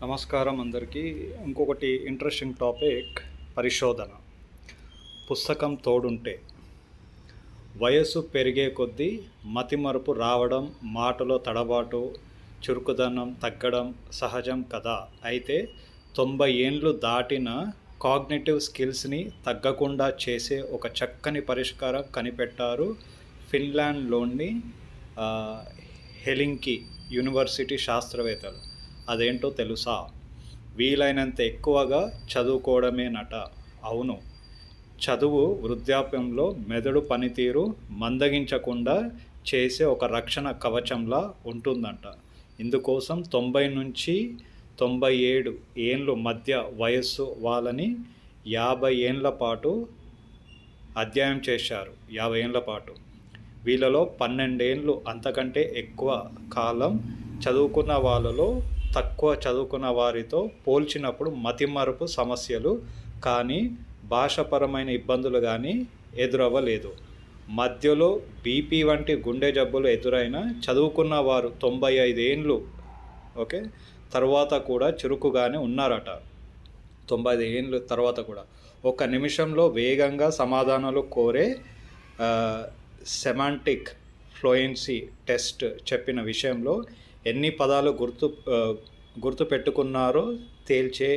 నమస్కారం అందరికీ. ఇంకొకటి ఇంట్రెస్టింగ్ టాపిక్ పరిశోధన. పుస్తకం తోడుంటే వయస్సు పెరిగే కొద్దీ మతిమరుపు రావడం, మాటలో తడబాటు, చురుకుదనం తగ్గడం సహజం కదా. అయితే 90 ఏండ్లు దాటిన కాగ్నిటివ్ స్కిల్స్ని తగ్గకుండా చేసే ఒక చక్కని పరిష్కారం కనిపెట్టారు ఫిన్లాండ్లోని హెలింకి యూనివర్సిటీ శాస్త్రవేత్తలు. అదేంటో తెలుసా? వీలైనంత ఎక్కువగా చదువుకోవడమేనట. అవును, చదువు వృద్ధాప్యంలో మెదడు పనితీరు మందగించకుండా చేసే ఒక రక్షణ కవచంలా ఉంటుందంట. ఇందుకోసం 90 నుంచి 97 ఏండ్లు మధ్య వయస్సు వాళ్ళని 50 ఏండ్ల పాటు అధ్యయనం చేశారు. 50 ఏండ్ల పాటు వీళ్ళలో 12 ఏండ్లు అంతకంటే ఎక్కువ కాలం చదువుకున్న వాళ్ళలో తక్కువ చదువుకున్న వారితో పోల్చినప్పుడు మతిమరుపు సమస్యలు కానీ, భాషాపరమైన ఇబ్బందులు కానీ ఎదురవ్వలేదు. మధ్యలో బీపీ వంటి గుండె జబ్బులు ఎదురైన చదువుకున్న వారు 95 ఏండ్లు తర్వాత కూడా చురుకుగానే ఉన్నారట. 95 ఏండ్ల తర్వాత కూడా ఒక నిమిషంలో వేగంగా సమాధానాలు కోరే సెమాంటిక్ ఫ్లూయెన్సీ టెస్ట్ చెప్పిన విషయంలో ఎన్ని పదాలు గుర్తు పెట్టుకున్నారో తేల్చే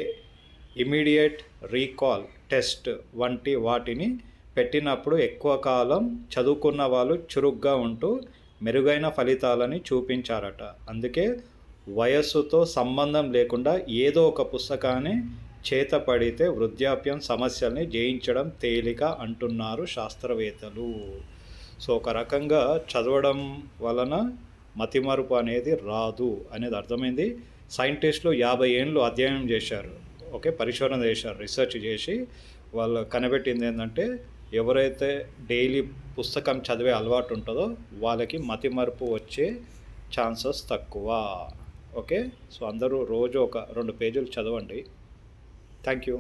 ఇమీడియట్ రీకాల్ టెస్ట్ వంటి వాటిని పెట్టినప్పుడు ఎక్కువ కాలం చదువుకున్న వాళ్ళు చురుగ్గా ఉంటూ మెరుగైన ఫలితాలని చూపించారట. అందుకే వయస్సుతో సంబంధం లేకుండా ఏదో ఒక పుస్తకాన్ని చేతపడితే వృద్ధాప్యం సమస్యల్ని జయించడం తేలిక అంటున్నారు శాస్త్రవేత్తలు. సో ఒక రకంగా చదవడం వలన మతిమరుపు అనేది రాదు అనేది అర్థమైంది. సైంటిస్టులు 50 ఏండ్లు అధ్యయనం చేశారు, పరిశోధన చేశారు, రీసెర్చ్ చేసి వాళ్ళు కనిపెట్టింది ఏంటంటే ఎవరైతే డైలీ పుస్తకం చదివే అలవాటు ఉంటుందో వాళ్ళకి మతిమరుపు వచ్చే ఛాన్సెస్ తక్కువ. సో అందరూ రోజు ఒక 2 పేజీలు చదవండి. Thank you.